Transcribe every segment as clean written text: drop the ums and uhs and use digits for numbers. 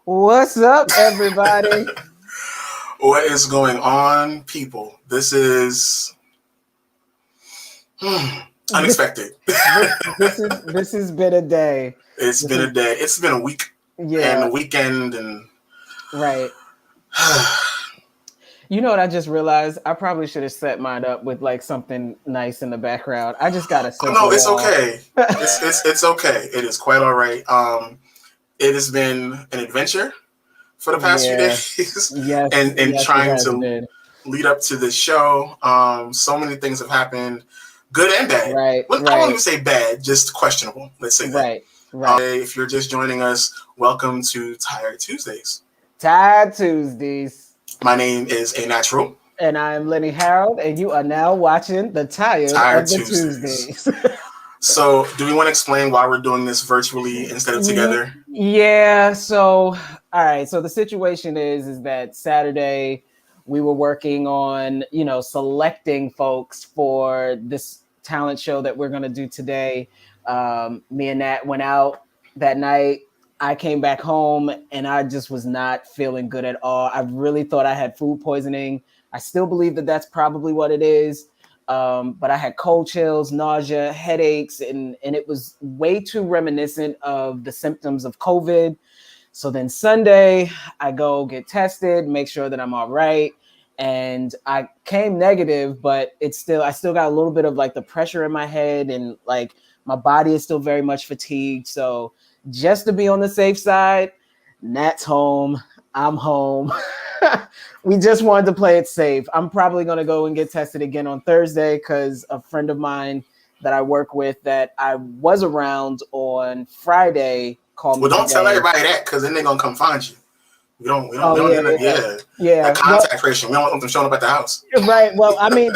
What's up, everybody? What is going on, people? This is unexpected. This has been a day. It's been a day. It's been a week. Yeah. And a weekend and right. You know what I just realized? I probably should have set mine up with like something nice in the background. I just got a simple no, it's wall. okay. It's okay. It is quite all right. It has been an adventure for the past few days. Yes. and trying to lead up to this show. So many things have happened, good and bad. Right. I won't even say bad, just questionable. Let's say that. Right. If you're just joining us, welcome to Tired Tuesdays. Tired Tuesdays. My name is A Natural. And I'm Lenny Harold, and you are now watching the Tired of the Tuesdays. So, do we want to explain why we're doing this virtually instead of together? Yeah. So, all right. So the situation is that Saturday we were working on, selecting folks for this talent show that we're going to do today. Me and Nat went out that night. I came back home and I just was not feeling good at all. I really thought I had food poisoning. I still believe that that's probably what it is. But I had cold chills, nausea, headaches, and it was way too reminiscent of the symptoms of COVID. So then Sunday, I go get tested, make sure that I'm all right. And I came negative, but I still got a little bit of like the pressure in my head, and like my body is still very much fatigued. So just to be on the safe side, Nat's home, I'm home. We just wanted to play it safe. I'm probably going to go and get tested again on Thursday because a friend of mine that I work with that I was around on Friday called me. Well, don't tell everybody that because then they're going to come find you. We don't Yeah. That contact tracing. We don't want them showing up at the house. Right. Well, I mean,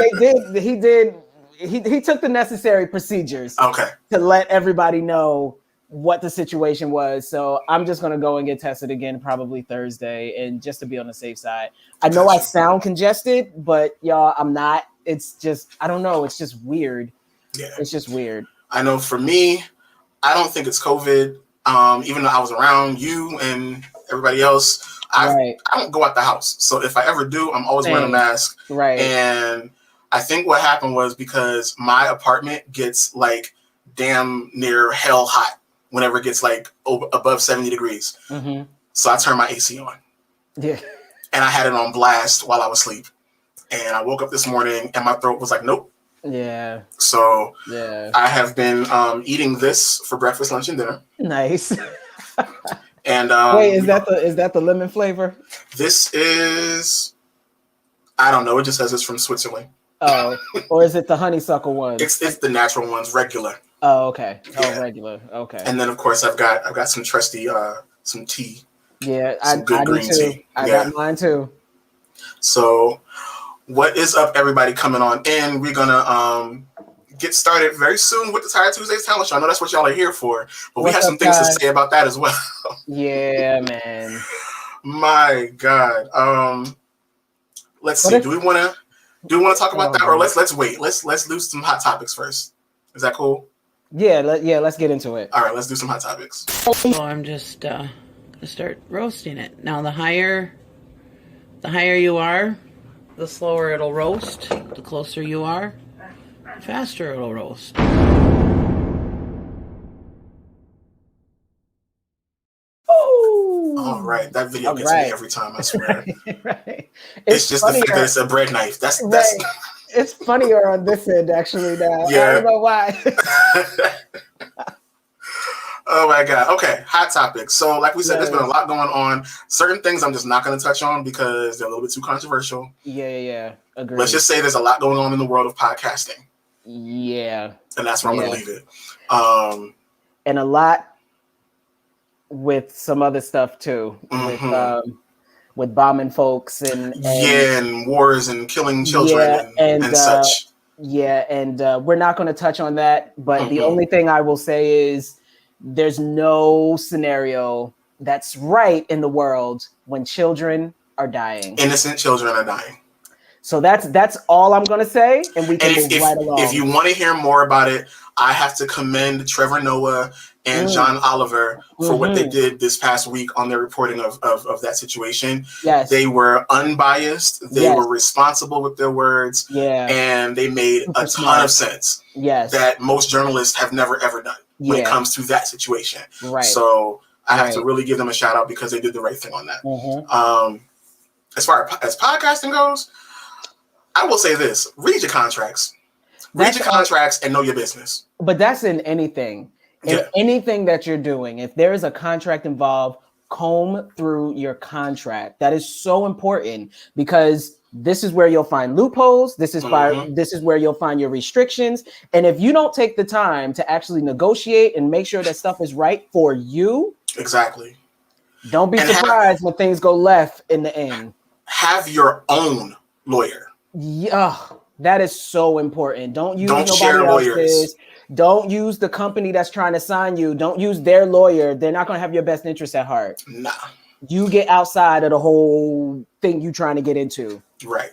he took the necessary procedures to let everybody know what the situation was. So I'm just going to go and get tested again probably Thursday, and just to be on the safe side. I know I sound congested, but y'all, I'm not. It's just, I don't know. It's just weird. Yeah. It's just weird. I know for me, I don't think it's COVID. Even though I was around you and everybody else, I don't go out the house. So if I ever do, I'm always wearing a mask. Right. And I think what happened was because my apartment gets like damn near hell hot whenever it gets like above 70 degrees. Mm-hmm. So I turned my AC on. Yeah. And I had it on blast while I was asleep. And I woke up this morning and my throat was like, nope. Yeah. So I have been eating this for breakfast, lunch, and dinner. Nice. And wait, is that the lemon flavor? This is, I don't know. It just says it's from Switzerland. Oh, or is it the honeysuckle one? It's the natural ones, regular. Oh, okay. Oh, regular. Okay. And then of course I've got some trusty some tea. Yeah, some good green tea. I got mine too. So, what is up, everybody coming on in? We're gonna get started very soon with the Tired Tuesdays talent show. I know that's what y'all are here for, but we have some things to say about that as well. Yeah, man. My God. Let's see. Do we want to talk about that, or let's wait? Let's do some hot topics first. Is that cool? Yeah, let's get into it. All right, let's do some hot topics. So I'm just gonna start roasting it. Now the higher you are, the slower it'll roast. The closer you are, the faster it'll roast. Oh! All right, that video gets me every time, I swear. Right. It's just funnier. The fact that it's a bread knife. That's It's funnier on this end actually now. Yeah. I don't know why. Oh my God. Okay, hot topics. So like we said, there's been a lot going on. Certain things I'm just not going to touch on because they're a little bit too controversial. Yeah. Agreed. Let's just say there's a lot going on in the world of podcasting. Yeah. And that's where I'm going to leave it. And a lot with some other stuff too. Mm-hmm. With bombing folks and wars and killing children and such. Yeah, and we're not going to touch on that. But the only thing I will say is there's no scenario that's right in the world when children are dying. Innocent children are dying. So that's all I'm going to say, and we can move right along. If you want to hear more about it, I have to commend Trevor Noah and John Oliver for what they did this past week on their reporting of that situation. Yes. They were unbiased. They were responsible with their words. Yeah. And they made a ton of sense. Yes. That most journalists have never, ever done when it comes to that situation. Right. So I have to really give them a shout out because they did the right thing on that. As far as podcasting goes, I will say this: read your contracts. Read your contracts and know your business. But that's in anything. In anything that you're doing, if there is a contract involved, comb through your contract. That is so important because this is where you'll find loopholes. This is where you'll find your restrictions. And if you don't take the time to actually negotiate and make sure that stuff is right for you, exactly. Don't be surprised when things go left in the end. Have your own lawyer. Yeah, that is so important. Don't share nobody else's. lawyers. Don't use the company that's trying to sign you. Don't use their lawyer. They're not going to have your best interest at heart. Nah. You get outside of the whole thing you trying to get into. Right.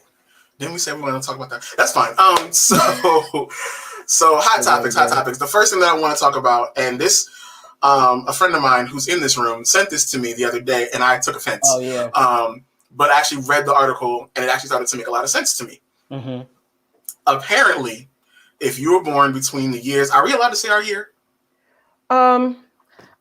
Didn't we say we were going to talk about that? That's fine. So hot topics. The first thing that I want to talk about, and this, a friend of mine who's in this room sent this to me the other day, and I took offense. Oh yeah. But I actually read the article, and it actually started to make a lot of sense to me. Mm-hmm. Apparently, if you were born between the years, are we allowed to say our year? I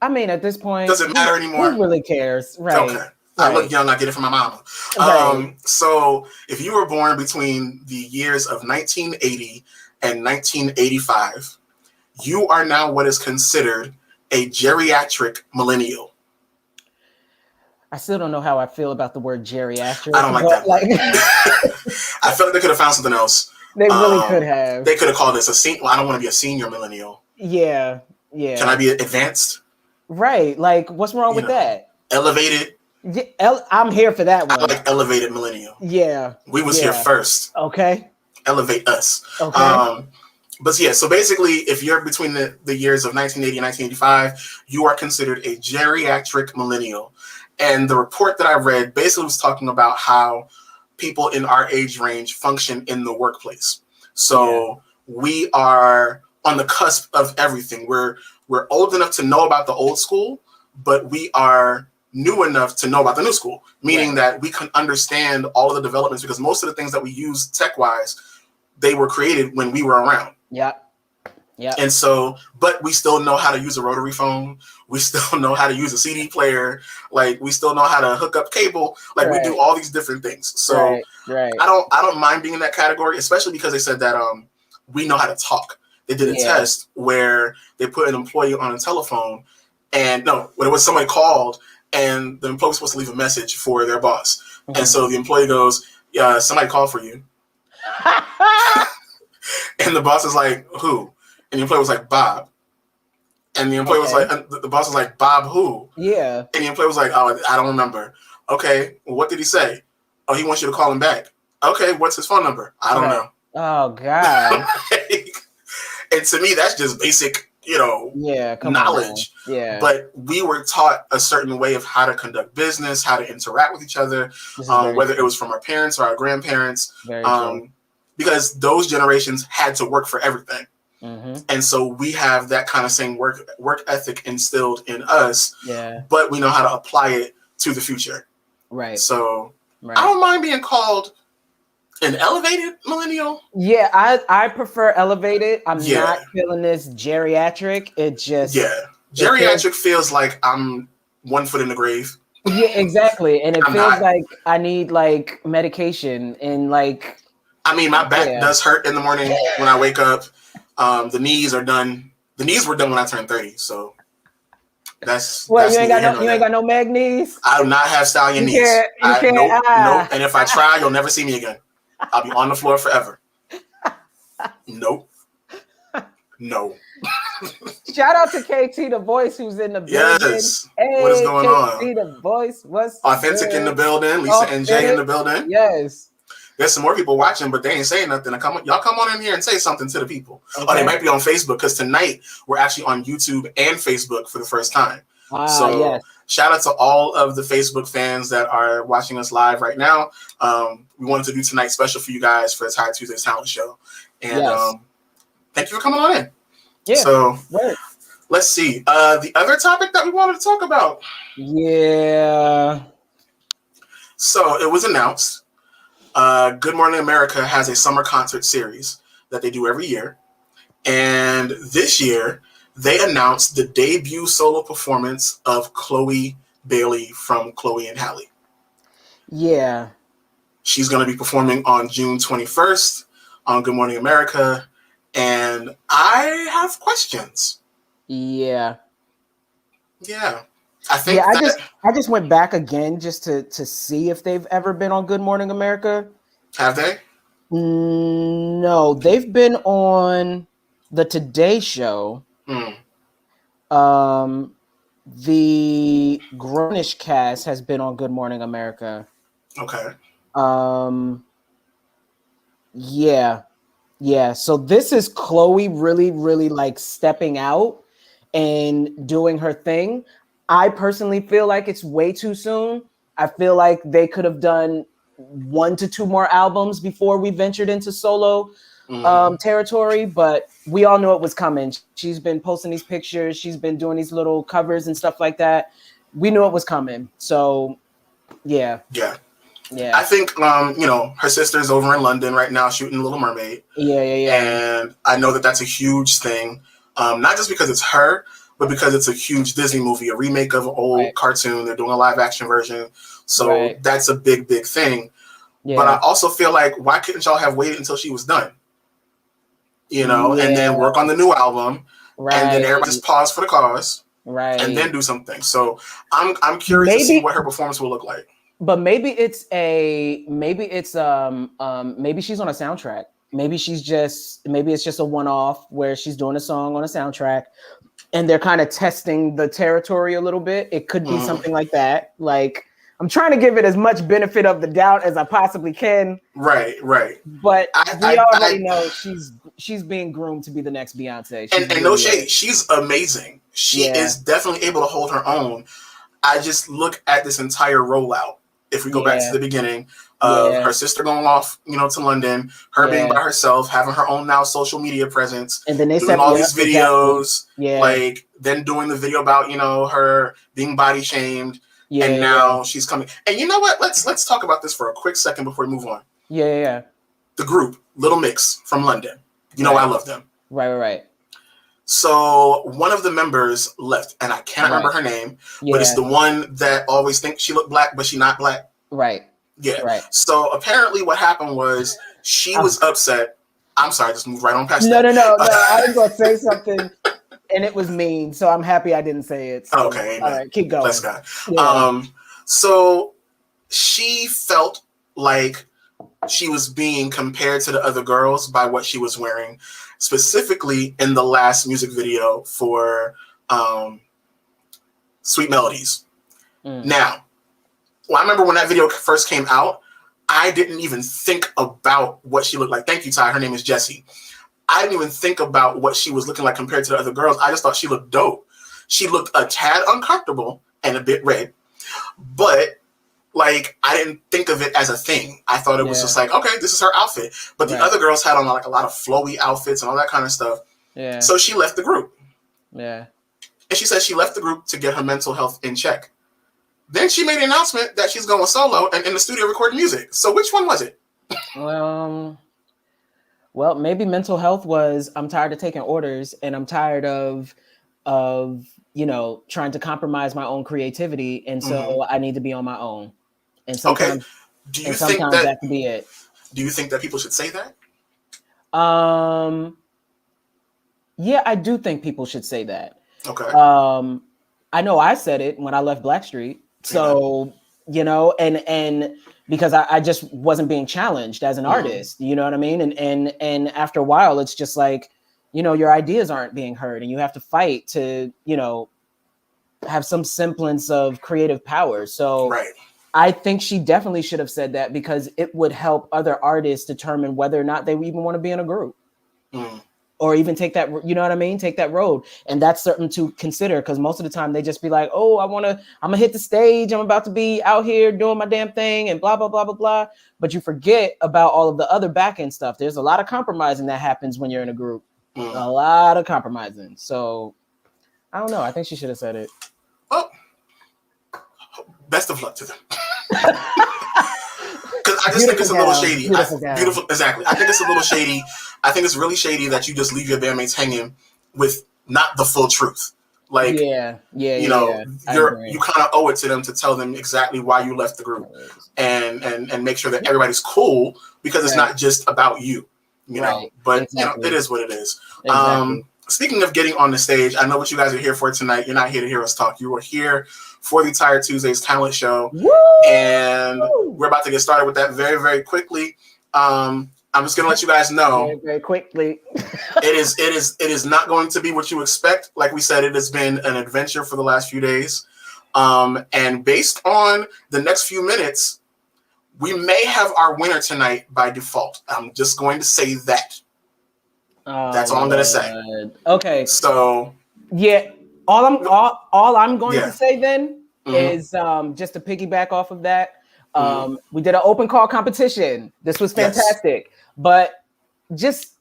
mean, at this point, does it matter anymore? Who really cares? Right. Okay. Right. I look young. I get it from my mama. Right. So if you were born between the years of 1980 and 1985, you are now what is considered a geriatric millennial. I still don't know how I feel about the word geriatric. I don't like that word. I feel like they could have found something else. They really could have. They could have called this a senior. Well, I don't want to be a senior millennial. Yeah. Can I be advanced? Right. Like, what's wrong with that? Elevated. Yeah, I'm here for that one. I like elevated millennial. Yeah. We was here first. Okay. Elevate us. Okay. But yeah, so basically, if you're between the years of 1980 and 1985, you are considered a geriatric millennial. And the report that I read basically was talking about how people in our age range function in the workplace. So we are on the cusp of everything. We're old enough to know about the old school, but we are new enough to know about the new school, meaning that we can understand all of the developments because most of the things that we use tech-wise, they were created when we were around. Yeah. And so, but we still know how to use a rotary phone. We still know how to use a CD player. Like we still know how to hook up cable. Like we do all these different things. So I don't mind being in that category, especially because they said that we know how to talk. They did a test where they put an employee on a telephone and when it was somebody called and the employee was supposed to leave a message for their boss. Mm-hmm. And so the employee goes, yeah, somebody called for you. And the boss is like, who? And the employee was like, Bob. And the employee was like, the boss was like, Bob who? Yeah. And the employee was like, oh, I don't remember. Okay, well, what did he say? Oh, he wants you to call him back. Okay, what's his phone number? I don't know. Oh, God. And to me, that's just basic, knowledge. Yeah. But we were taught a certain way of how to conduct business, how to interact with each other, whether it was from our parents or our grandparents. Very true. Because those generations had to work for everything. Mm-hmm. And so we have that kind of same work ethic instilled in us. Yeah. But we know how to apply it to the future. Right. So I don't mind being called an elevated millennial. Yeah, I prefer elevated. I'm not feeling this geriatric. It just geriatric feels like I'm 1 foot in the grave. Yeah, exactly. And it feels like I need like medication and like. I mean, my back does hurt in the morning when I wake up. The knees are done. The knees were done when I turned 30. So that's you ain't got no mag knees. I do not have stallion knees. Nope. And if I try, you'll never see me again. I'll be on the floor forever. Nope. No. Shout out to KT the Voice who's in the building. Yes. Hey, what is going on? KT the Voice. What's Authentic in the building. Lisa and Jay in the building. Yes. There's some more people watching, but they ain't saying nothing. Y'all come on in here and say something to the people. Okay. Or they might be on Facebook because tonight we're actually on YouTube and Facebook for the first time. Shout out to all of the Facebook fans that are watching us live right now. We wanted to do tonight special for you guys for the Tired Tuesdays Talent Show. And thank you for coming on in. Yeah. So Let's see. The other topic that we wanted to talk about. Yeah. So it was announced. Good Morning America has a summer concert series that they do every year. And this year, they announced the debut solo performance of Chloe Bailey from Chloe and Halle. Yeah. She's going to be performing on June 21st on Good Morning America. And I have questions. Yeah. Yeah. I think I just went back again just to see if they've ever been on Good Morning America. Have they? No, they've been on the Today Show. The Grownish cast has been on Good Morning America. Okay. Yeah. So this is Chloe really, really like stepping out and doing her thing. I personally feel like it's way too soon. I feel like they could have done 1 to 2 more albums before we ventured into solo territory, but we all knew it was coming. She's been posting these pictures. She's been doing these little covers and stuff like that. We knew it was coming. So yeah. I think her sister's over in London right now shooting Little Mermaid. Yeah. And I know that that's a huge thing, not just because it's her, but because it's a huge Disney movie, a remake of an old cartoon. They're doing a live action version, so that's a big thing. Yeah. But I also feel like, why couldn't y'all have waited until she was done? And then work on the new album, and then everybody just pause for the cause, and then do something. So I'm curious to see what her performance will look like. But maybe she's on a soundtrack. Maybe it's just a one-off where she's doing a song on a soundtrack and they're kind of testing the territory a little bit. It could be something like that. Like, I'm trying to give it as much benefit of the doubt as I possibly can. Right. But we already know she's being groomed to be the next Beyonce. And no shade, she's amazing. She is definitely able to hold her own. I just look at this entire rollout. If we go back to the beginning of her sister going off, to London, her being by herself, having her own now social media presence, and then they doing all these videos, like then doing the video about her being body shamed, and now she's coming. And you know what? Let's talk about this for a quick second before we move on. Yeah. The group Little Mix from London. I love them. Right. So one of the members left, and I can't remember her name, but it's the one that always thinks she looked black, but she not black. Right. Yeah. Right. So apparently what happened was she was upset. I'm sorry, just move right on past that. No. I was going to say something, and it was mean, so I'm happy I didn't say it. So, okay. All right, keep going. Bless God. Yeah. So she felt like she was being compared to the other girls by what she was wearing, specifically in the last music video for Sweet Melodies. Now, I remember when that video first came out, I didn't even think about what she looked like. Thank you, Ty. Her name is Jessie. I didn't even think about what she was looking like compared to the other girls. I just thought she looked dope. She looked a tad uncomfortable and a bit red, but like, I didn't think of it as a thing. I thought it was just like, okay, this is her outfit. But the other girls had on like a lot of flowy outfits and all that kind of stuff. Yeah. So she left the group. Yeah. And she said she left the group to get her mental health in check. Then she made an announcement that she's going solo and in the studio recording music. So which one was it? Well, maybe mental health was, I'm tired of taking orders and I'm tired of trying to compromise my own creativity. And so I need to be on my own. And sometimes, do you think that can be it. Do you think that people should say that? Yeah, I do think people should say that. Okay. I know I said it when I left Blackstreet. So, and because I just wasn't being challenged as an artist, you know what I mean? And after a while, it's just like, your ideas aren't being heard and you have to fight to, have some semblance of creative power. So I think she definitely should have said that because it would help other artists determine whether or not they even want to be in a group or even take that, take that road. And that's something to consider because most of the time they just be like, oh, I'm going to hit the stage. I'm about to be out here doing my damn thing and blah, blah, blah, blah, blah. But you forget about all of the other back end stuff. There's a lot of compromising that happens when you're in a group, a lot of compromising. So I don't know. I think she should have said it. Well, best of luck to them. Because I just think it's a little shady. Beautiful, exactly. I think it's a little shady. I think it's really shady that you just leave your bandmates hanging with not the full truth. Like, you kind of owe it to them to tell them exactly why you left the group, and make sure that everybody's cool, because it's not just about you, know. But it is what it is. Exactly. Speaking of getting on the stage, I know what you guys are here for tonight. You're not here to hear us talk. You are here for the Tired Tuesdays talent show. Woo! And we're about to get started with that very, very quickly. I'm just gonna let you guys know very, very quickly. it is not going to be what you expect. Like we said, it has been an adventure for the last few days. And based on the next few minutes, we may have our winner tonight by default. I'm just going to say that. That's all I'm gonna say. Okay. So all I'm going to say then is just to piggyback off of that. We did an open call competition. This was fantastic, but just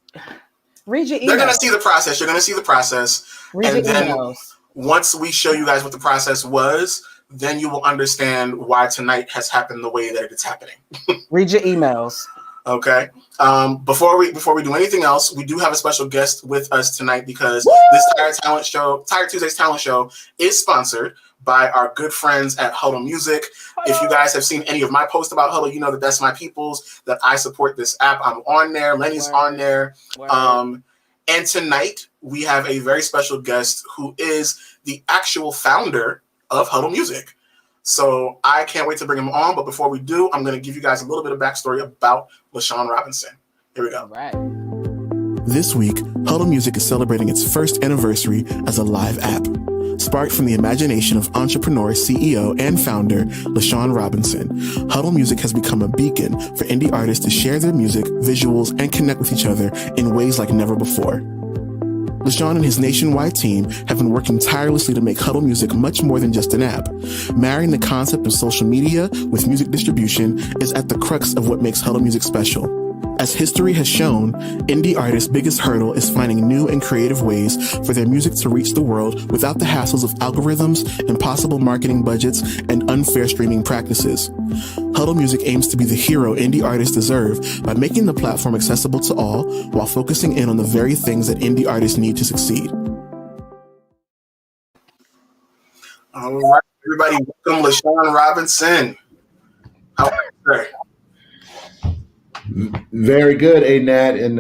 read your emails. They're gonna see the process. You're gonna see the process, read your emails. Once we show you guys what the process was, then you will understand why tonight has happened the way that it's happening. Read your emails. Okay. Before we do anything else, we do have a special guest with us tonight, because this Tired Tuesdays talent show is sponsored by our good friends at Huddle Music. If you guys have seen any of my posts about Huddle, you know that that's my people's, that I support this app. I'm on there. Lenny's on there. And tonight we have a very special guest who is the actual founder of Huddle Music. So I can't wait to bring him on. But before we do, I'm going to give you guys a little bit of backstory about LaShawn Robinson. Here we go. All right. This week, Huddle Music is celebrating its first anniversary as a live app. Sparked from the imagination of entrepreneur, CEO, and founder LaShawn Robinson, Huddle Music has become a beacon for indie artists to share their music, visuals, and connect with each other in ways like never before. LaShawn and his nationwide team have been working tirelessly to make Huddle Music much more than just an app. Marrying the concept of social media with music distribution is at the crux of what makes Huddle Music special. As history has shown, indie artists' biggest hurdle is finding new and creative ways for their music to reach the world without the hassles of algorithms, impossible marketing budgets, and unfair streaming practices. Huddle Music aims to be the hero indie artists deserve by making the platform accessible to all while focusing in on the very things that indie artists need to succeed. All right, everybody, welcome LaShawn Robinson. How are you, sir? Very good, Nat and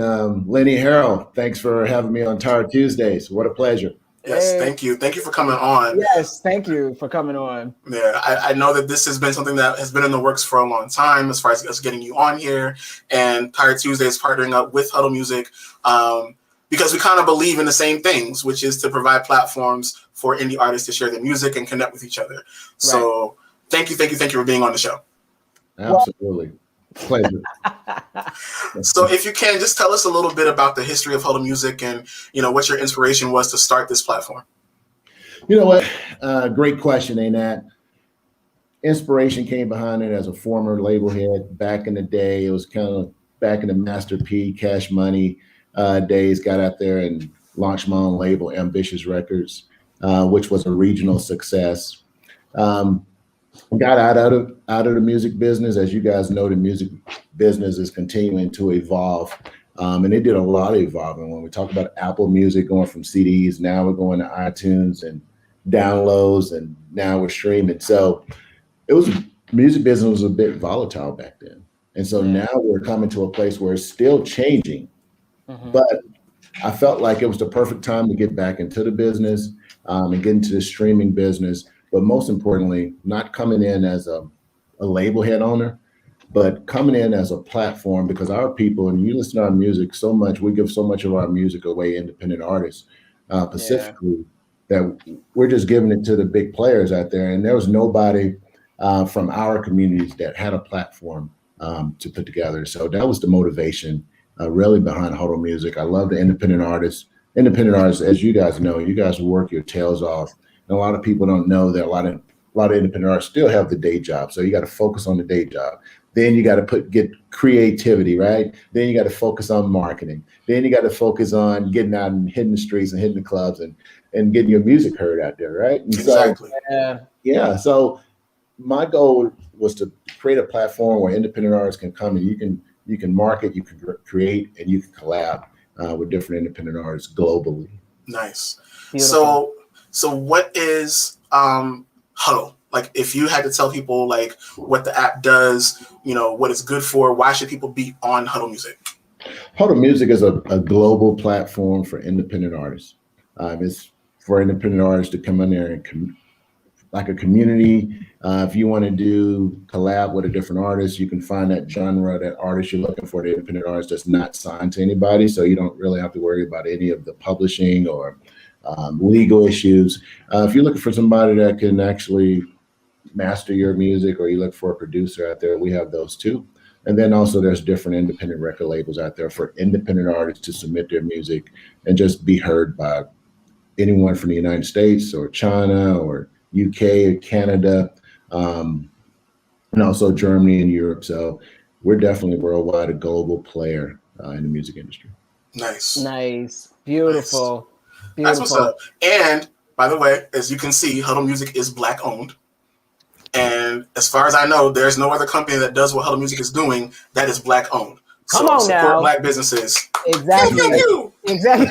Lenny Harrell. Thanks for having me on Tired Tuesdays. What a pleasure. Yes, thank you. Thank you for coming on. Yes, thank you for coming on. Yeah, I know that this has been something that has been in the works for a long time as far as us getting you on here, and Tired Tuesdays partnering up with Huddle Music because we kind of believe in the same things, which is to provide platforms for indie artists to share their music and connect with each other. Right. So thank you for being on the show. Absolutely. Pleasure. So if you can, just tell us a little bit about the history of Huddle Music and, what your inspiration was to start this platform. You know what? Great question, Nat. Inspiration came behind it as a former label head back in the day. It was kind of back in the Master P, Cash Money days. Got out there and launched my own label, Ambitious Records, which was a regional success. Got out of the music business. As you guys know, the music business is continuing to evolve. And it did a lot of evolving. When we talk about Apple Music going from CDs, now we're going to iTunes and downloads, and now we're streaming. So music business was a bit volatile back then. And so now we're coming to a place where it's still changing. Mm-hmm. But I felt like it was the perfect time to get back into the business and get into the streaming business. But most importantly, not coming in as a label head owner, but coming in as a platform, because our people, and you listen to our music so much, we give so much of our music away, independent artists, specifically, that we're just giving it to the big players out there. And there was nobody from our communities that had a platform to put together. So that was the motivation really behind Huddle Music. I love the independent artists. Independent artists, as you guys know, you guys work your tails off. And a lot of people don't know that a lot of independent artists still have the day job. So you got to focus on the day job. Then you got to get creativity, right? Then you got to focus on marketing. Then you got to focus on getting out and hitting the streets and hitting the clubs. And and getting your music heard out there, right? And Exactly. So my goal was to create a platform where independent artists can come and you can market, you can create, and you can collab with different independent artists globally. Nice. Beautiful. So what is Huddle? Like, if you had to tell people like what the app does, what it's good for, why should people be on Huddle Music? Huddle Music is a global platform for independent artists. It's for independent artists to come in there and like a community. If you want to collab with a different artist, you can find that genre, that artist you're looking for, the independent artist that's not signed to anybody. So you don't really have to worry about any of the publishing or legal issues. If you're looking for somebody that can actually master your music, or you look for a producer out there, we have those too. And then also there's different independent record labels out there for independent artists to submit their music and just be heard by anyone from the United States or China or UK or Canada, and also Germany and Europe. So we're definitely worldwide, a global player in the music industry. Nice. Beautiful. That's what's up. And by the way, as you can see, Huddle Music is Black owned. And as far as I know, there's no other company that does what Huddle Music is doing that is Black owned. Come on support now. Black businesses. Exactly. Exactly.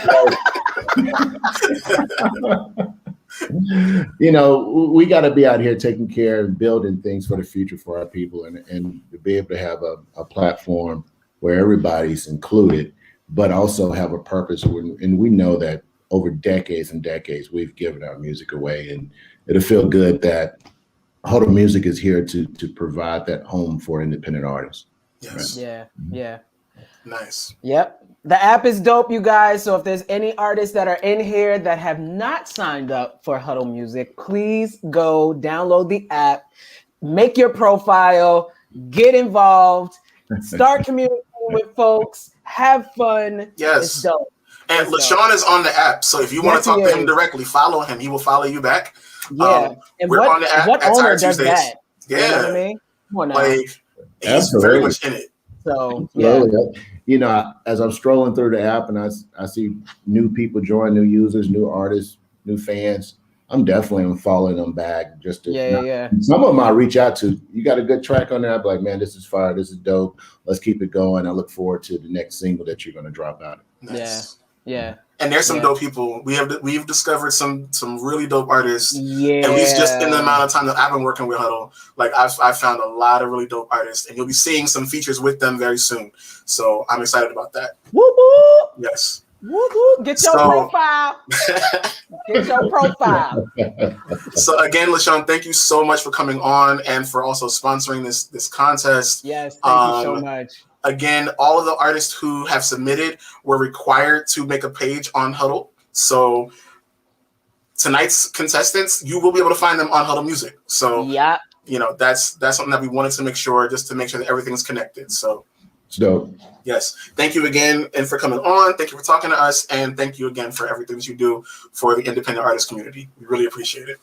We got to be out here taking care and building things for the future for our people, and to be able to have a platform where everybody's included, but also have a purpose. And we know that over decades and decades, we've given our music away, and it'll feel good that Huddle Music is here to provide that home for independent artists. Yes. Yeah. Nice. Yep. The app is dope, you guys. So if there's any artists that are in here that have not signed up for Huddle Music, please go download the app, make your profile, get involved, start communicating with folks, have fun. Yes. It's dope. And LaShawn is on the app, so if you want to talk to him directly, follow him. He will follow you back. Yeah. And we're on the app what at owner Tire does Tuesdays. that? Yeah. You know what I mean? Come on now. Like, he's Absolutely. very much in it. So, yeah. As I'm strolling through the app and I see new people join, new users, new artists, new fans, I'm definitely following them back. Just to Some of them I reach out to. You got a good track on there? I'm like, man, this is fire. This is dope. Let's keep it going. I look forward to the next single that you're going to drop out. Nice. Yeah. And there's some dope people. We've discovered some really dope artists. Yeah. At least just in the amount of time that I've been working with Huddle, like I've found a lot of really dope artists, and you'll be seeing some features with them very soon. So I'm excited about that. Woo woo. Yes. Woo woo. Get your profile. Get your profile. So again, LaShawn, thank you so much for coming on and for also sponsoring this contest. Yes, thank you so much. Again, all of the artists who have submitted were required to make a page on Huddle. So tonight's contestants, you will be able to find them on Huddle Music. So that's something that we wanted to make sure, just to make sure that everything's connected. So it's dope. Yes. Thank you again and for coming on. Thank you for talking to us. And thank you again for everything that you do for the independent artist community. We really appreciate it.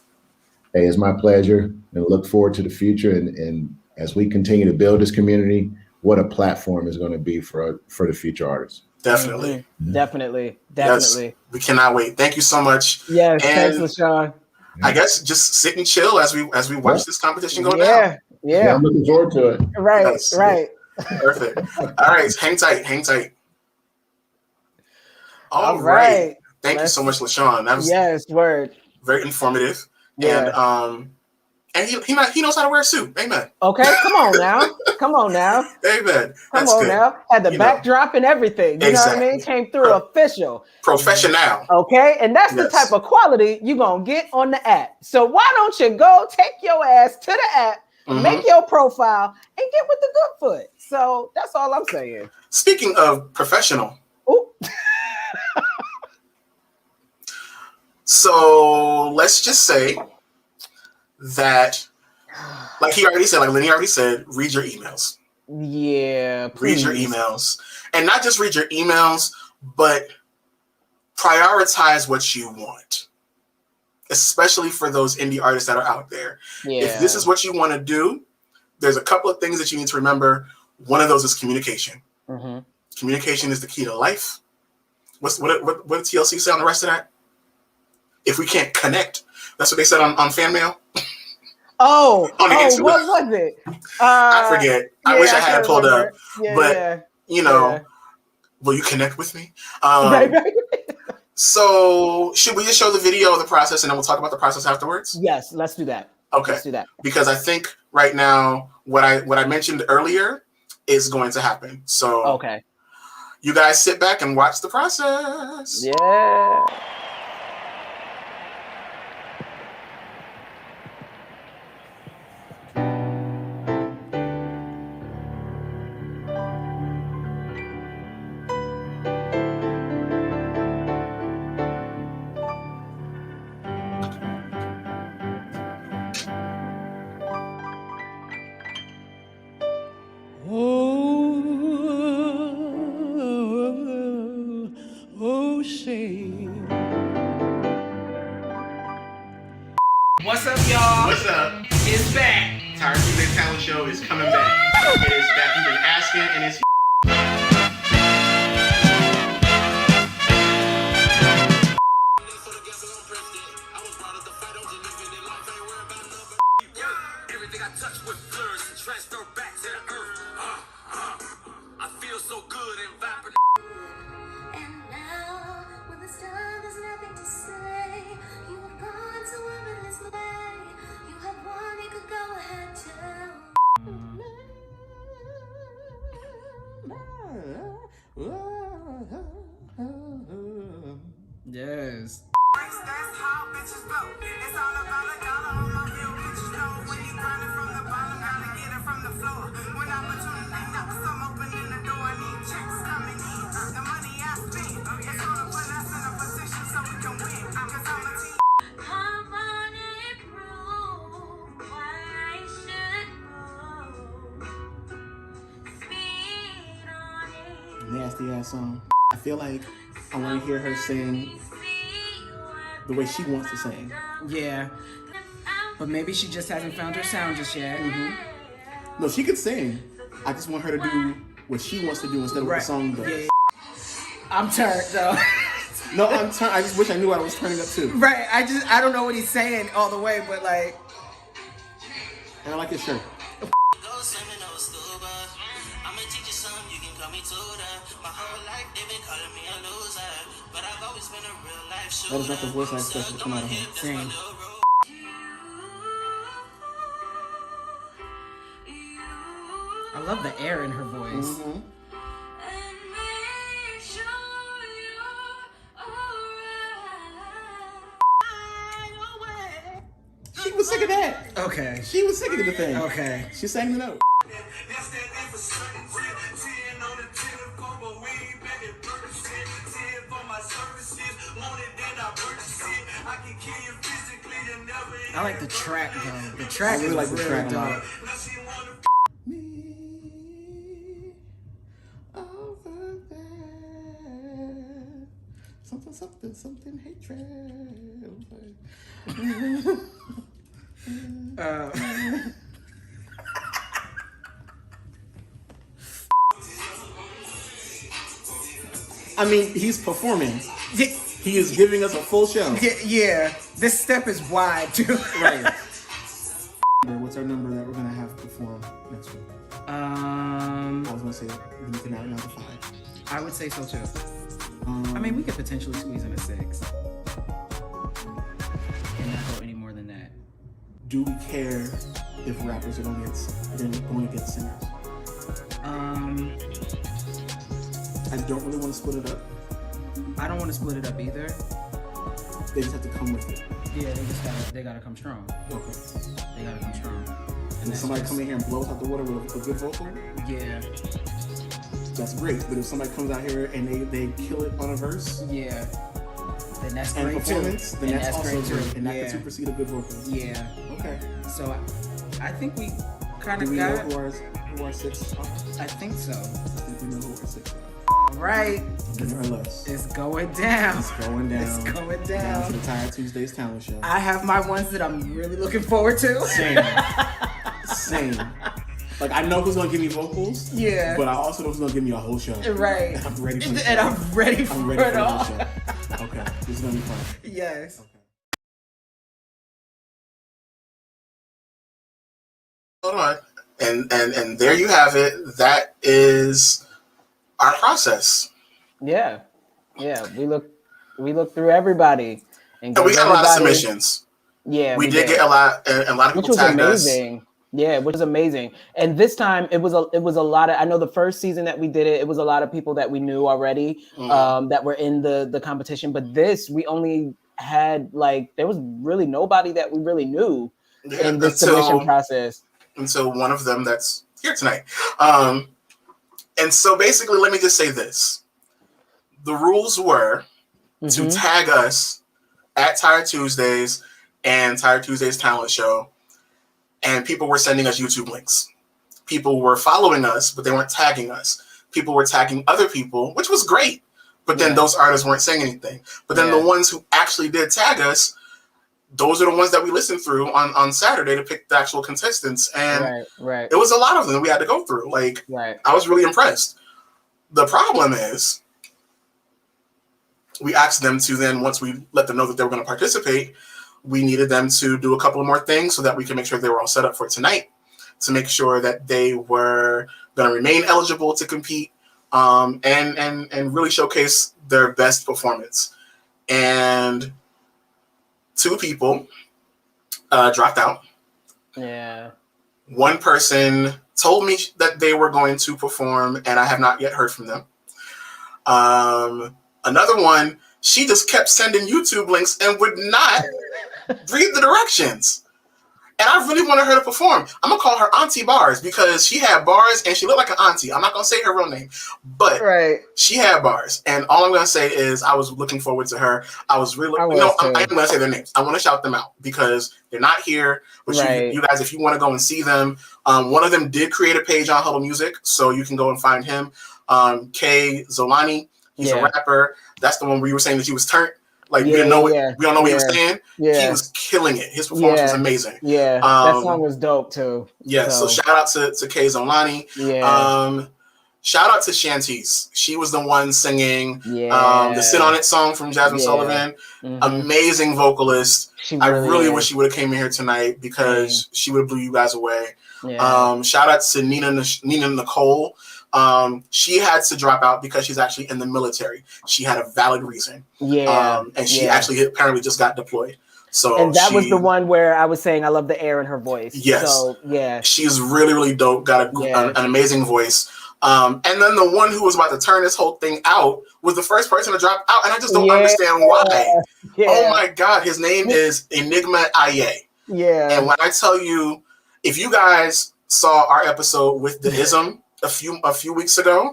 Hey, it's my pleasure, and look forward to the future. And as we continue to build this community, what a platform is going to be for the future artists. Definitely. Mm-hmm. Definitely. Yes, we cannot wait. Thank you so much. Yes, thanks, LaShawn. I guess just sit and chill as we watch this competition go down. Yeah. I'm looking forward to it. Right, yes, right. Perfect. All right, hang tight. All right. Thank you so much, LaShawn. That was word. Very informative. Yeah. And he knows how to wear a suit. Amen. Okay, come on now. Amen. Come on now. Had the backdrop and everything. You know what I mean? Came through official. Professional. Okay, and that's the type of quality you're going to get on the app. So why don't you go take your ass to the app, make your profile, and get with the good foot. So that's all I'm saying. Speaking of professional. Ooh. So let's just say that, like Lenny already said, read your emails. Yeah, Read please. your emails. And not just read your emails, but prioritize what you want. Especially for those indie artists that are out there. Yeah. If this is what you want to do, there's a couple of things that you need to remember. One of those is communication. Mm-hmm. Communication is the key to life. What did TLC say on the rest of that? if we can't connect. That's what they said on fan mail. Oh, On the Instagram. what was it? I forget. I wish I had it pulled up. But, will you connect with me? Right. So should we just show the video of the process and then we'll talk about the process afterwards? Yes, let's do that. Okay. Let's do that. Because I think right now what I mentioned earlier is going to happen. So okay. You guys sit back and watch the process. Yeah. What's up, y'all? What's up? It's back. Tired Tuesday Talent Show is coming back. It is back. We've been asking, and it's Everything I touch with blurs and transfer back to the earth. I feel so good and vibrant. And now, when the sun there's nothing to say, you have gone to a endless way. You have won, you could go ahead too. Yes. That's how bitches go. It's all about a dollar on my bill. Bitches know when you grinding from the bottom, gotta get it from the floor. When opportunity knocks, I'm opening the door. I need checks coming in. The money I spend, it's gonna put us in a position so we can win. Cause I'm a team. Come on and prove why I should move. Speed on it. Nasty ass song. I feel like I want to hear her sing the way she wants to sing. Yeah. But maybe she just hasn't found her sound just yet. No, she could sing. I just want her to do what she wants to do instead of what the song does. Yeah. I'm turned though. No, I just wish I knew what I was turning up to. Right. I don't know what he's saying all the way, but like. And I like his shirt. That is not the voice I expected to come out of him. Same. I love the air in her voice. Mm-hmm. She was sick of that. Okay. She was sick of the thing. Okay. She sang the note. That's that name for certainty. 10 on the telephone, but we ain't back at Percocet. 10 for my services. Want it, then I purchase it. I can kill you physically and never. I like the track though. The track I really is like the really track a dope. lot. Now she wanna Me over there. Something hatred. I mean, he's performing. He is giving us a full show. Yeah. This step is wide too. Right. What's our number that we're gonna have perform next week? I was gonna say you can add another 5. I would say so too. I mean, we could potentially squeeze in a 6. And not go any more than that. Do we care if rappers are going against singers? I don't really want to split it up. I don't want to split it up either. They just have to come with it. Yeah, they gotta come strong. Okay. They gotta come strong. And if somebody come in here and blows out the water with a good vocal, Yeah. that's great. But if somebody comes out here and they kill it on a verse Yeah. Then that's and great performance, too. then And that's also great. And that yeah. can supersede a good vocal. Yeah. Okay. So I think we kind Do of we know got. who our 6 are? I think so. I think we know who our 6 are. All right. Give her less. It's going down. It's going down. It's going Down down. to the Tired Tuesdays Talent Show. I have my ones that I'm really looking forward to. Same. Like, I know who's gonna give me vocals. Yeah. But I also know who's gonna give me a whole show. Right. I'm ready for it. And I'm ready for I'm ready it for the all. whole show. Okay, this is gonna be fun. Yes. Okay. Hold on. And there you have it. That is our process. Yeah. We look through everybody And we gave got a lot of everybody- submissions. Yeah, We did get a lot, and a lot of which people was tagged us. amazing. Yeah, which is amazing. And this time it was a lot of. I know the first season that we did it was a lot of people that we knew already that were in the competition. But this we only had there was really nobody that we really knew in the submission process until one of them that's here tonight. And so basically, let me just say this: the rules were to tag us at Tired Tuesdays and Tired Tuesdays Talent Show. And people were sending us YouTube links. People were following us, but they weren't tagging us. People were tagging other people, which was great. But then those artists weren't saying anything. But then the ones who actually did tag us, those are the ones that we listened through on Saturday to pick the actual contestants. And it was a lot of them we had to go through. I was really impressed. The problem is we asked them to then, once we let them know that they were going to participate, we needed them to do a couple of more things so that we can make sure they were all set up for tonight, to make sure that they were going to remain eligible to compete and really showcase their best performance. And 2 people dropped out. Yeah. One person told me that they were going to perform, and I have not yet heard from them. Another one, she just kept sending YouTube links and would not read the directions. And I really wanted her to perform. I'm going to call her Auntie Bars because she had bars and she looked like an auntie. I'm not going to say her real name, but she had bars. And all I'm going to say is I was looking forward to her. I was really, I'm going to say their names. I want to shout them out because they're not here. But you guys, if you want to go and see them, one of them did create a page on Huddle Music, so you can go and find him. K Zolani, he's a rapper. That's the one where you were saying that he was turned. We don't know what he was saying. He was killing it. His performance was amazing. That song was dope too. So shout out to Kay Zonlani. Shout out to Shantice. She was the one singing the Sit On It song from Jasmine Sullivan. Amazing vocalist. I really wish she would have came in here tonight because she would have blew you guys away. Shout out to Nina Nicole. She had to drop out because she's actually in the military. She had a valid reason. And she actually apparently just got deployed. So and that was the one where I was saying I love the air in her voice. So she's really, really dope. Got an amazing voice. And then the one who was about to turn this whole thing out was the first person to drop out, and I just don't understand why. Oh my God, his name is Enigma Aye. And when I tell you, if you guys saw our episode with the Ism a few weeks ago,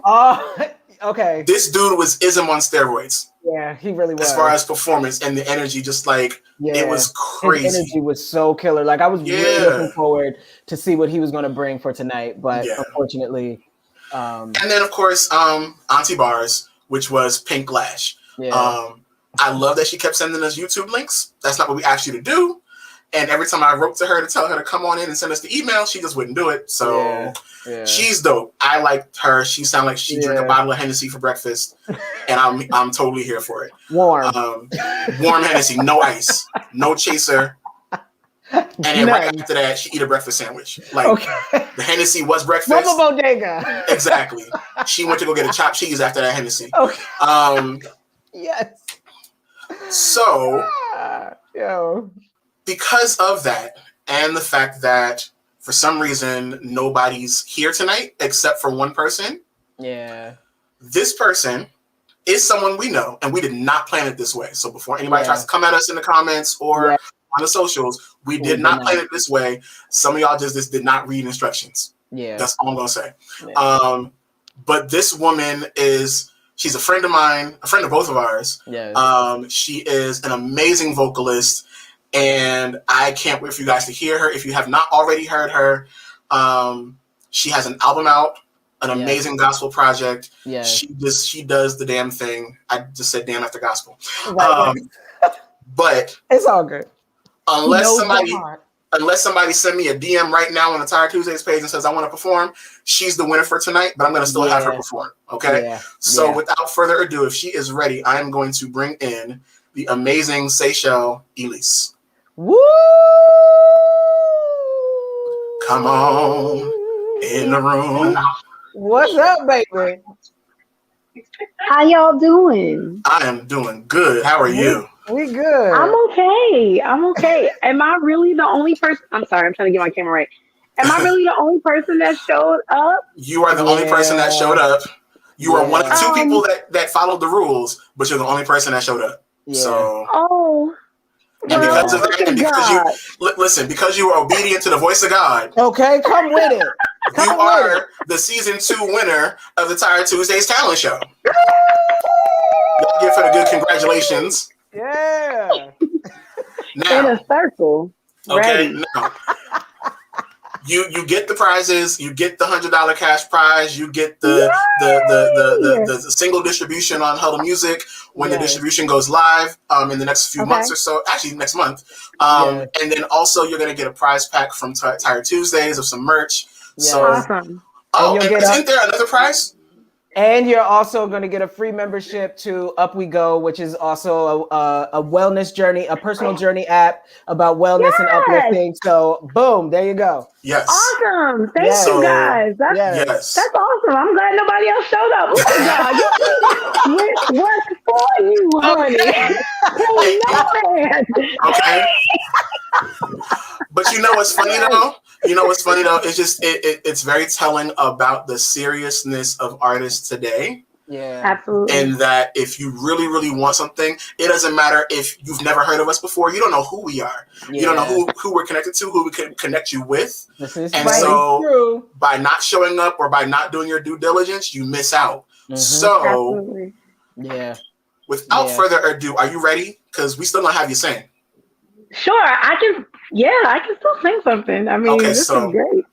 this dude was Ism on steroids. Yeah, he really was. As far as performance and the energy, just it was crazy. His energy was so killer. I was really looking forward to see what he was going to bring for tonight, but unfortunately. And then of course, Auntie Bars, which was Pink Lash. I love that she kept sending us YouTube links. That's not what we asked you to do. And every time I wrote to her to tell her to come on in and send us the email, she just wouldn't do it. So she's dope. I liked her. She sounded like she drank a bottle of Hennessy for breakfast, and I'm totally here for it. Warm Hennessy, no ice, no chaser. And then right after that, she eat a breakfast sandwich. The Hennessy was breakfast. From a bodega. Exactly. She went to go get a chopped cheese after that Hennessy. Yes. So, because of that, and the fact that for some reason nobody's here tonight except for one person. This person is someone we know, and we did not plan it this way. So before anybody tries to come at us in the comments or on the socials, we did not plan it this way. Some of y'all just did not read instructions. That's all I'm gonna say. But this woman she's a friend of mine, a friend of both of ours. She is an amazing vocalist, and I can't wait for you guys to hear her. If you have not already heard her, she has an album out, an amazing gospel project. She does the damn thing. I just said damn after gospel. But it's all good. Unless somebody send me a DM right now on the Tired Tuesdays page and says I want to perform, she's the winner for tonight, but I'm going to still have her perform. Okay? So without further ado, if she is ready, I am going to bring in the amazing Seychelle Elise. Woo! Come on in the room. What's up, baby? How y'all doing? I am doing good. How are you? We good. I'm okay. I'm okay. Am I really the only person? I'm sorry, I'm trying to get my camera right. Am I really the only person that showed up? You are the only person that showed up. You are one of the two people that followed the rules, but you're the only person that showed up. Yeah. So, Oh, and because of look that, at and because God. listen, because you were obedient to the voice of God, Okay, come with it. you are the season 2 winner of the Tired Tuesdays talent show. Y'all give her the good congratulations. Yeah. Now, In a circle. okay, Ready. now you get the prizes. You get the $100 cash prize. You get the single distribution on Huddle Music when the distribution goes live in the next few months or so. Actually, next month. And then also you're gonna get a prize pack from Tired Tuesdays of some merch. So Awesome. oh, and isn't there another prize? And you're also going to get a free membership to Up We Go, which is also a wellness journey, a personal journey app about wellness and uplifting. So, boom, there you go. Yes. Awesome. Thank you guys. That's awesome. I'm glad nobody else showed up. Look at God. It worked for you, honey. Okay. But you know what's funny though? It's just it's very telling about the seriousness of artists today. Yeah. Absolutely. And that if you really, really want something, it doesn't matter if you've never heard of us before. You don't know who we are. You don't know who we're connected to, who we can connect you with. And so by not showing up or by not doing your due diligence, you miss out. So absolutely. Without further ado, are you ready? Because we still don't have you sing. Sure, I can still sing something. I mean, this is great.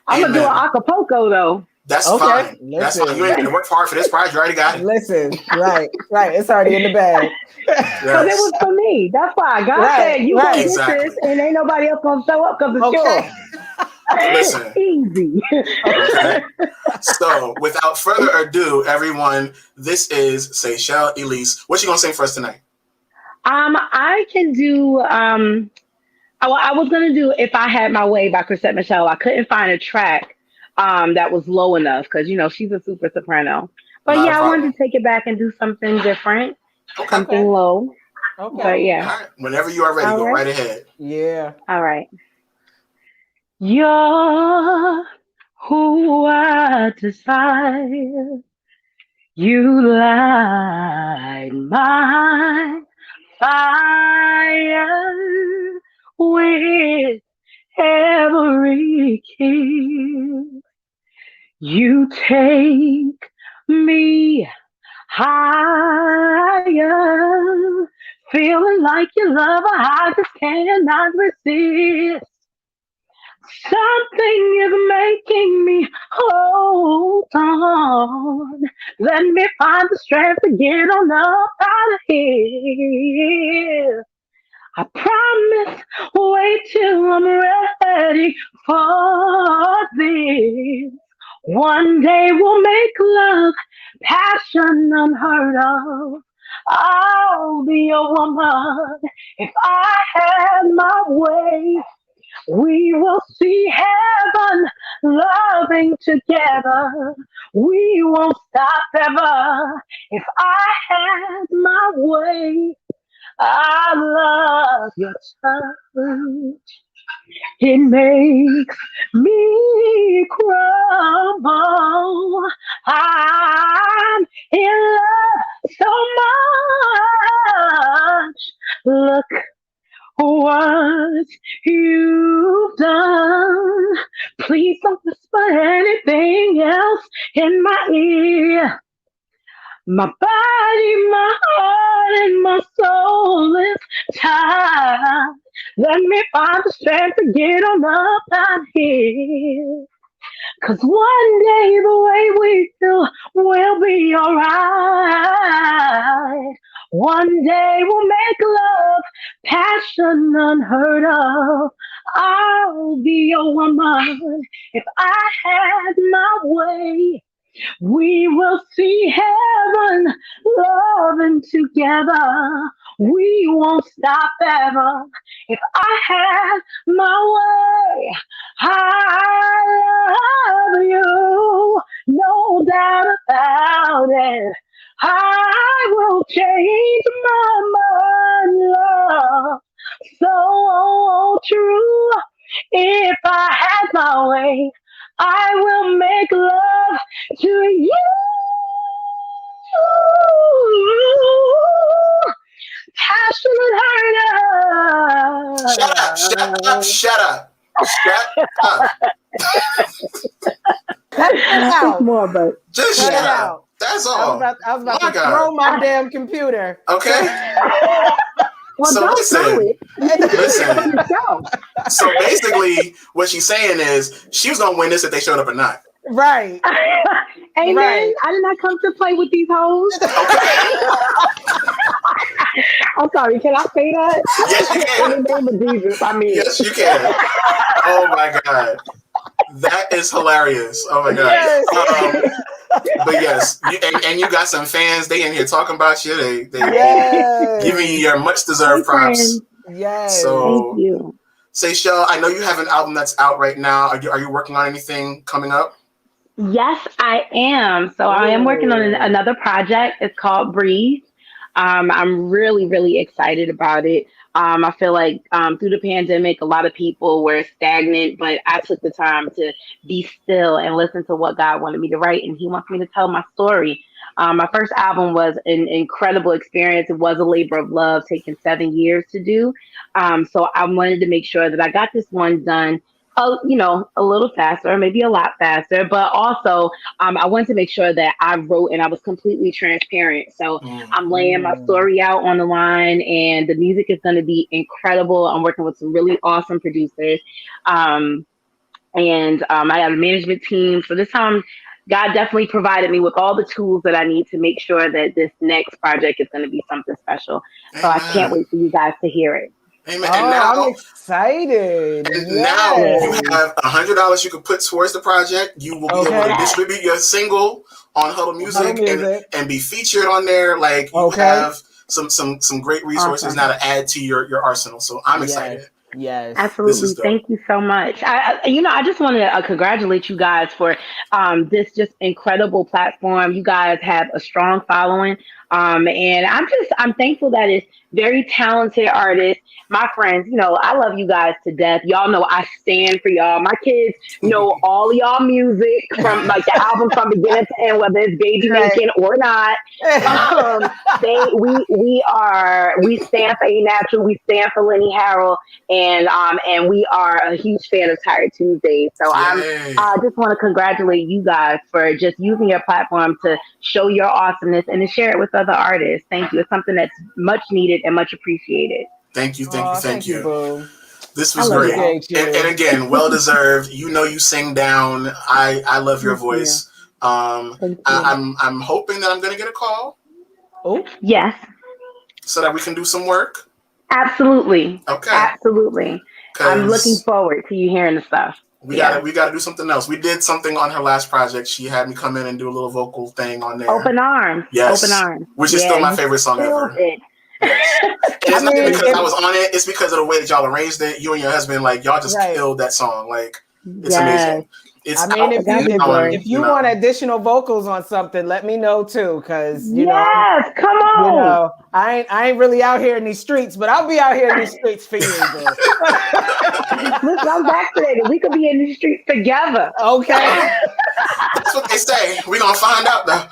I'm going to do an acapulco, though. That's fine. That's fine. You ain't going to work hard for this prize. You already got it. Listen, right. It's already in the bag. Because it was for me. That's why. God said, you going to get this, and ain't nobody else going to show up because it's yours. Listen. Easy. Okay. So, without further ado, everyone, this is Seychelle Elise. What you going to sing for us tonight? I can do, I was going to do If I Had My Way by Chrisette Michele. I couldn't find a track that was low enough because, she's a super soprano. But I wanted to take it back and do something different, something low. Okay. But yeah. All right. Whenever you are ready, go right ahead. Yeah. All right. You're who I desire. You light my fire with every kiss. You take me higher, feeling like your love I just cannot resist. Something is making me hold on. Let me find the strength to get on up out of here. I promise, wait till I'm ready for this. One day we'll make love, passion unheard of. I'll be your woman if I had my way. We will see heaven loving together. We won't stop ever if I had my way. I love your touch. It makes me crumble. I'm in love so much. Look what you've done. Please don't whisper anything else in my ear. My body, my heart, and my soul is tired. Let me find the strength to get on up out here. 'Cause one day the way we feel will be alright. One day we'll make love, passion unheard of. I'll be your woman if I had my way. We will see heaven loving together. We won't stop ever if I had my way. I said, I will change my mind, love. So true. If I had my way, I will make love to you. Shut up, shut up, Passionate shut up, shut up. Cut it It's out. more, but Just Cut shut it up. out. That's I was all. about My to God. throw my damn computer. Okay. well, So don't throw listen, it. listen. Yourself. So basically, what she's saying is she was gonna win this if they showed up or not. Right. Amen. Right. I did not come to play with these hoes. I'm sorry. Can I say that? Yes, you In can. the name of Jesus, I mean. Yes, you can. Oh my God, that is hilarious. Oh my God. Yes. But yes, and you got some fans. They in here talking about you. They Yes. giving you your much deserved Hey, props. friends. Yes. So, Thank you. Seychelle, I know you have an album that's out right now. Are you working on anything coming up? Yes, I am. So I am working on Ooh. another project. It's called Breathe. I'm really, really excited about it. I feel like through the pandemic, a lot of people were stagnant, but I took the time to be still and listen to what God wanted me to write, and He wants me to tell my story. My first album was an incredible experience. It was a labor of love, taking 7 years to do. So I wanted to make sure that I got this one done a little faster, maybe a lot faster, but also I wanted to make sure that I wrote and I was completely transparent. So I'm laying my Mm. story out on the line, and the music is going to be incredible. I'm working with some really awesome producers, um, and I got a management team. So this time, God definitely provided me with all the tools that I need to make sure that this next project is going to be something special. So I can't Amen. wait for you guys to hear it. Amen. Oh, I'm excited. And now you Yeah. Yes. have $100 you can put towards the project. You will be able to Okay. Yes. distribute your single on Huddle Huddle Music Music. and be featured on there. Like you Okay. have some great resources Awesome. now to add to your arsenal. So I'm excited. Yes. Yes. This is Absolutely. dope. Thank you so much. I just want to congratulate you guys for this just incredible platform. You guys have a strong following. And I'm thankful that it's very talented artists. My friends, I love you guys to death. Y'all know I stand for y'all. My kids know all of y'all music from like the album from beginning to end, whether it's Baby Right. Making or not. Um, we stand for A Natural, we stand for Lenny Harrell, and we are a huge fan of Tired Tuesdays. So Yay. I just want to congratulate you guys for just using your platform to show your awesomeness and to share it with other artists. Thank you. It's something that's much needed and much appreciated. Thank you, thank you, Oh, thank you. boo. This I was love great. y'all. Appreciate you. And again, well deserved. You sing down. I love your Thank you. voice. Thank you. I'm hoping that I'm gonna get a call Oh, Yes, so that we can do some work. absolutely. Okay. Absolutely. I'm looking Because forward to you hearing the stuff. we Yeah. gotta do something else. We did something on her last project. She had me come in and do a little vocal thing on there. Open arms. Yes. Open arms. Which is Yeah, still my you favorite song killed ever. it. Yes. And it's I not mean, because I it- was on it, it's because of the way that y'all arranged it. You and your husband, like y'all just Right. killed that song. Like it's Yes. amazing. It's I mean, out God be now glory. if you want additional vocals on something, let me know too, because Yes, come on. I ain't really out here in these streets, but I'll be out here in these streets for you, boo. Listen, I'm vaccinated. We could be in the streets together. Okay. That's what they say. We're gonna find out though.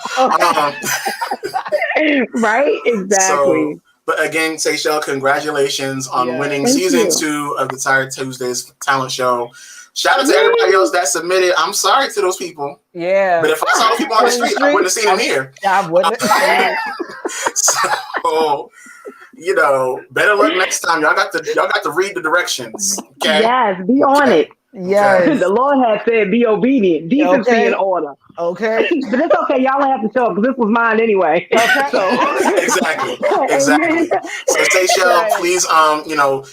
Right? Exactly. So, but again, Seychelle, congratulations on Yeah. winning Thank season you. 2 of the Tired Tuesdays talent show. Shout out to everybody else that submitted. I'm sorry to those people, Yeah. but if I saw those people on the street, I wouldn't have seen them here. I wouldn't. So, better luck next time. Y'all got to read the directions. Okay. Yes, be on it. Yes. The Lord has said be obedient, decency Okay. and order. Okay. But it's okay. Y'all don't have to show up because this was mine anyway. Okay. So Exactly. Amen. So Seychelle, Right. please,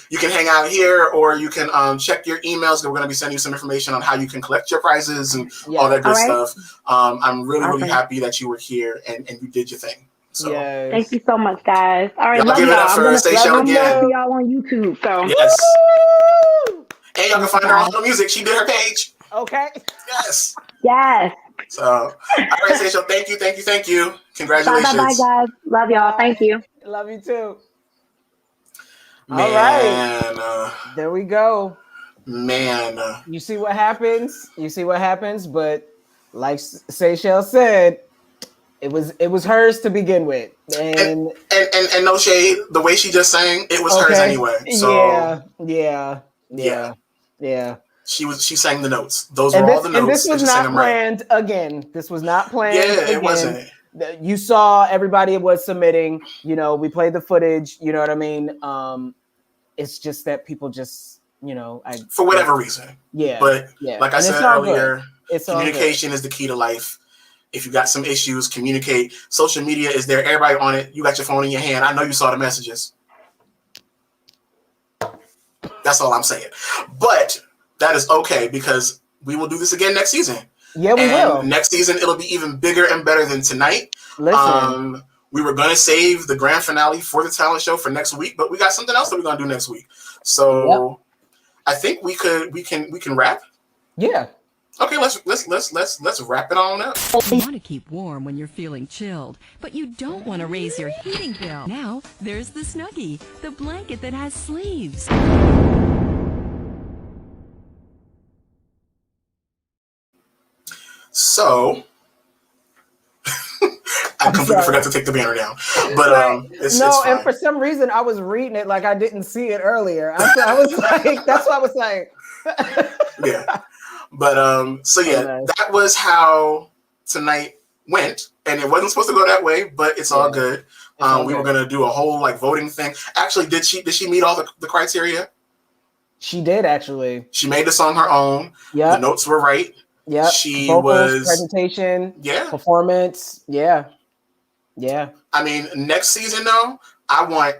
you can hang out here or you can check your emails. We're going to be sending you some information on how you can collect your prizes and all that good All right. stuff. I'm really Awesome. happy that you were here and you did your thing. So Yes. Thank you so much, guys. All right, y'all love give it y'all. up for Seychelle I'm gonna again. see y'all on YouTube. So Yes. Woo! And y'all can find her on Huddle Music. She did her page. Okay. Yes. yes. So, all right, Seychelle, thank you. Bye, Congratulations. guys. Love y'all. Thank you. Love you too. All right, Man, there we go. man. You see what happens. But like Seychelle said, it was hers to begin with, and And no shade, the way she just sang, it was hers anyway. So yeah. she sang the notes. Those And were all this the and notes. this was she sang not them right. planned. Again, this was not planned. Yeah, again. it wasn't. You saw everybody was submitting. We played the footage. You know what I mean? It's just that people just, For whatever reason. Yeah. But yeah. like I And said it's all earlier, good. It's all good. communication is the key to life. If you got some issues, communicate. Social media is there. Everybody on it. You got your phone in your hand. I know you saw the messages. That's all I'm saying. But that is okay because we will do this again next season. Yeah, we will. Next season, it'll be even bigger and better than tonight. Listen. We were going to save the grand finale for the talent show for next week, but we got something else that we're going to do next week. So I think we can wrap. Yeah. Okay, let's wrap it on up. You want to keep warm when you're feeling chilled, but you don't want to raise your heating bill. Now, there's the Snuggie, the blanket that has sleeves. So I completely forgot to take the banner down, but it's fine. And for some reason I was reading it like I didn't see it earlier. I was like, that's why I was like, yeah. But so yeah, that was how tonight went, and it wasn't supposed to go that way, but it's all good. We were gonna do a whole voting thing. Actually, did she meet all the criteria? She did actually. She made the song her own. Yeah, the notes were right. Yeah, she vocals, presentation, performance. Yeah. I mean, next season though, I want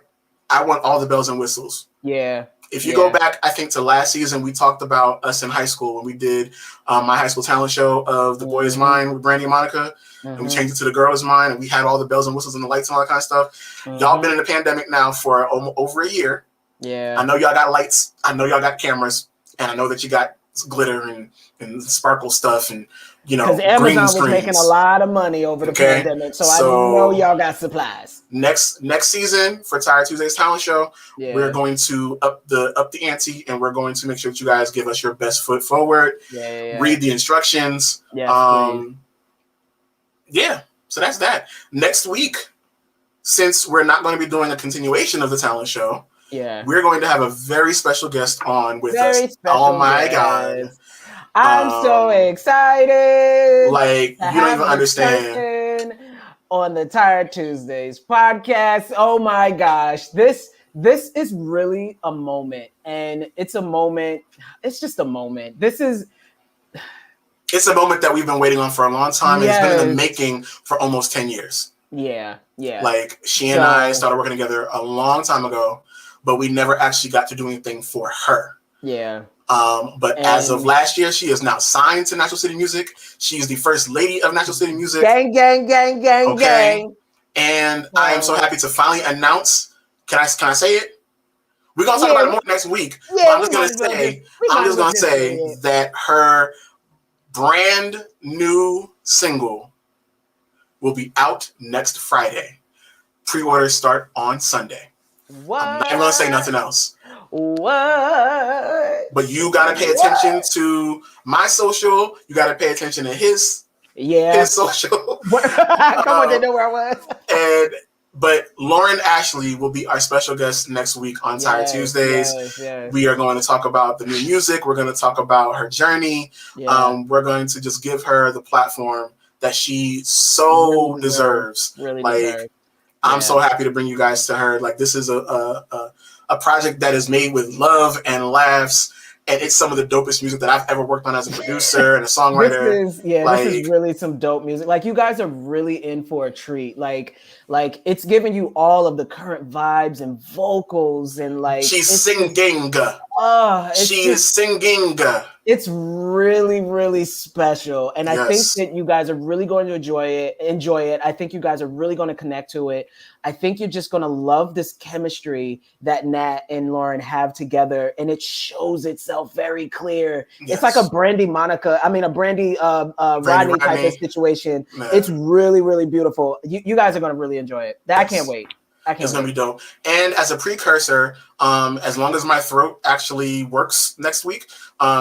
all the bells and whistles. Yeah. If you go back, I think to last season, we talked about us in high school when we did my high school talent show of The Boy Is Mine with Brandy and Monica, and we changed it to The Girl Is Mine, and we had all the bells and whistles and the lights and all that kind of stuff. Y'all been in the pandemic now for over a year. Yeah, I know y'all got lights. I know y'all got cameras, and I know that you got glitter and sparkle stuff and because Amazon was making a lot of money over the pandemic, so I know y'all got supplies. Next season for Tired Tuesday's talent show, we're going to up the ante, and we're going to make sure that you guys give us your best foot forward. Read the instructions. So that's that. Next week, since we're not going to be doing a continuation of the talent show, we're going to have a very special guest on with us. Oh my God. I'm so excited. Like, you don't even understand. On the Tired Tuesdays podcast. Oh my gosh. This is really a moment. And it's a moment. It's just a moment. It's a moment that we've been waiting on for a long time. Yes. It's been in the making for almost 10 years. Yeah. Like, she and I started working together a long time ago, but we never actually got to do anything for her. Yeah. But as of last year, she is now signed to Natural City Music. She's the first lady of Natural City Music. Gang. And I am so happy to finally announce. Can I say it? We're gonna talk about it more next week. Yeah, I'm just gonna say that her brand new single will be out next Friday. Pre-orders start on Sunday. What? I'm not even gonna say nothing else. What? But you gotta pay attention to my social. You gotta pay attention to his social. Come on, they know where I was. But Lauren Ashley will be our special guest next week on Tired Tuesdays. Yes. We are going to talk about the new music. We're going to talk about her journey. We're going to just give her the platform that she so deserves. Really like, deserves. I'm so happy to bring you guys to her. Like, this is a project that is made with love and laughs, and it's some of the dopest music that I've ever worked on as a producer and a songwriter. This is really some dope music. Like, you guys are really in for a treat. Like it's giving you all of the current vibes and vocals, and like she's singing. It's She just, is singing. it's really, really special. And I think Yes. that you guys are really going to enjoy it. I think you guys are really going to connect to it. I think you're just going to love this chemistry that Nat and Lauren have together. And it shows itself very clear. Yes. It's like a Brandy Rodney type Rodney. of situation. Man. It's really, really beautiful. You guys are going to really enjoy it. I Yes. can't wait. It's gonna be dope. And as a precursor, as long as my throat actually works next week,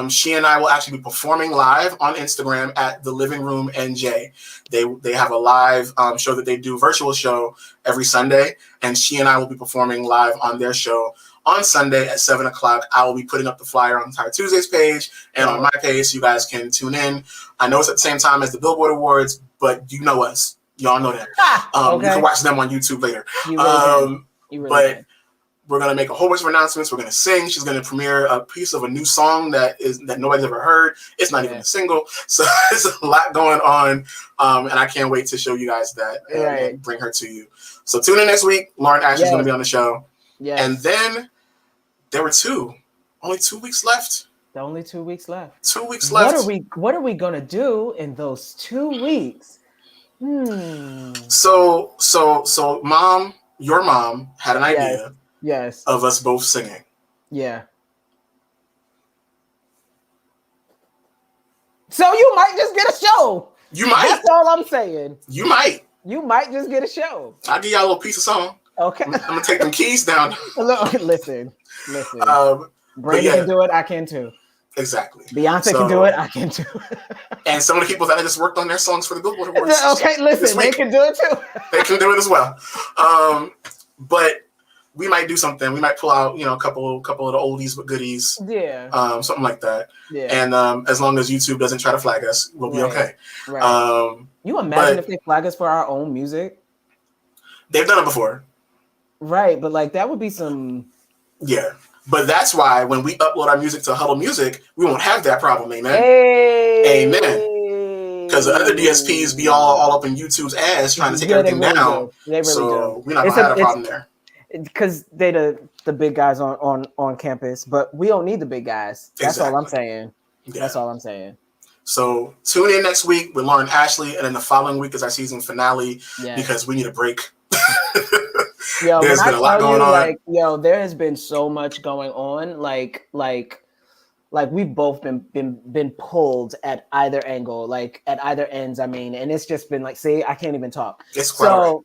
she and I will actually be performing live on Instagram at the Living Room NJ. They have a live show that they do, virtual show every Sunday, and she and I will be performing live on their show on Sunday at 7:00. I will be putting up the flyer on Tired Tuesdays page and on my page, so you guys can tune in. I know it's at the same time as the Billboard Awards, but you know us. Y'all know that. You can watch them on YouTube later. But we're gonna make a whole bunch of announcements. We're gonna sing. She's gonna premiere a piece of a new song that nobody's ever heard. It's not even a single, so there's a lot going on. And I can't wait to show you guys that and bring her to you. So tune in next week. Lauren Ashley's gonna be on the show. Yes. And then there were only 2 weeks left. Only 2 weeks left. 2 weeks left. What are we gonna do in those 2 weeks? So mom, your mom had an idea of us both singing. Yeah. So you might just get a show. You might. That's all I'm saying. You might. You might just get a show. I'll give y'all a little piece of song. Okay. I'm gonna take them keys down. Listen. Brandy yeah. can do it. I can too. Exactly. Beyonce can do it. I can too. And some of the people that I just worked on their songs for the Billboard Awards. Okay, listen, they can do it too. They can do it as well. But we might do something. We might pull out, a couple of the oldies but goodies. Yeah. Something like that. Yeah. And as long as YouTube doesn't try to flag us, we'll be okay. Right. You imagine if they flag us for our own music? They've done it before. Right, but like that would be some. Yeah. But that's why when we upload our music to Huddle Music, we won't have that problem, amen? Hey. Amen. Because the other DSPs be all up in YouTube's ass trying to take everything down. They really do. We're not going to have a problem there. Because they the big guys on campus, but we don't need the big guys. That's all I'm saying. Yeah. That's all I'm saying. So tune in next week with Lauren Ashley, and then the following week is our season finale because we need a break. Yo, there's been a lot going on. Like, there has been so much going on. Like we've both been pulled at either angle, like at either ends. I mean, and it's just been like, see, I can't even talk. It's quite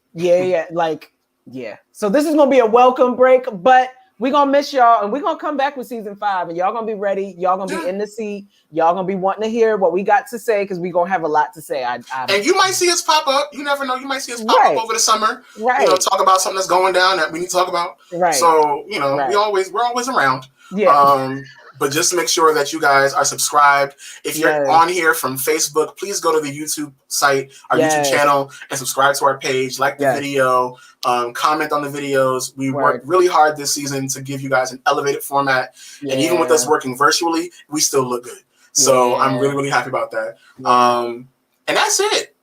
yeah. So this is gonna be a welcome break, but we're gonna miss y'all, and we're gonna come back with season 5, and y'all gonna be ready. Y'all gonna be in the seat. Y'all gonna be wanting to hear what we got to say because we're gonna have a lot to say. And you might see us pop up. You never know. You might see us pop up over the summer. Right. Talk about something that's going down that we need to talk about. Right. So we're always around. Yeah. But just make sure that you guys are subscribed. If you're on here from Facebook, please go to the YouTube site, our YouTube channel, and subscribe to our page. Like the video, comment on the videos. We worked really hard this season to give you guys an elevated format. And even with us working virtually, we still look good. So I'm really, really happy about that. And that's it.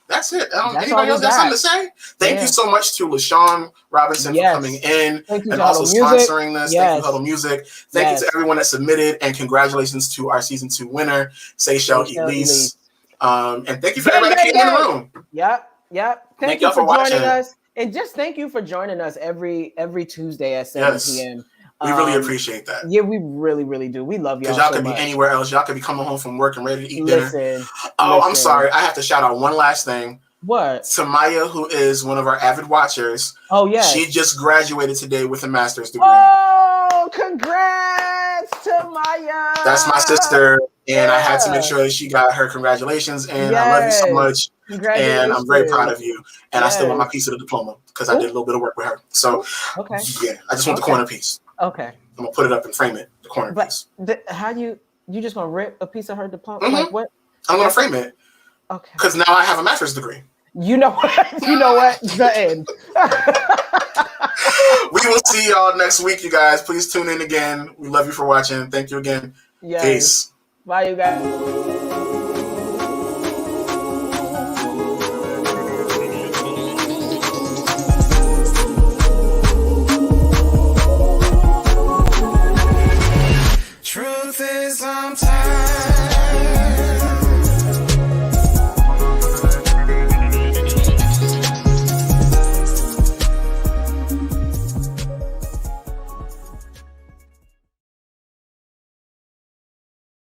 That's it. Anybody else got something to say? Thank you so much to LaShawn Robinson for coming in and also sponsoring this. Thank you, Huddle Music. Thank you to everyone that submitted, and congratulations to our season 2 winner, Seychelle Elise. And thank you for everybody that came in the room. Yep. Thank you for joining us. And just thank you for joining us every Tuesday at 7 p.m. We really appreciate that. Yeah, we really, really do. We love y'all. Because y'all could be anywhere else. Y'all could be coming home from work and ready to eat dinner. I'm sorry. I have to shout out one last thing. What? To Maya, who is one of our avid watchers. Oh, yeah. She just graduated today with a master's degree. Oh, congrats to Maya. That's my sister. And I had to make sure that she got her congratulations. And I love you so much. And I'm very proud of you. And I still want my piece of the diploma because I did a little bit of work with her. So, I just want the corner piece. Okay. I'm going to put it up and frame it, the corner piece. How you just going to rip a piece of her diploma? Mm-hmm. Like what? I'm going to frame it. Okay. Because now I have a master's degree. You know what? The end. We will see y'all next week, you guys. Please tune in again. We love you for watching. Thank you again. Yes. Peace. Bye, you guys.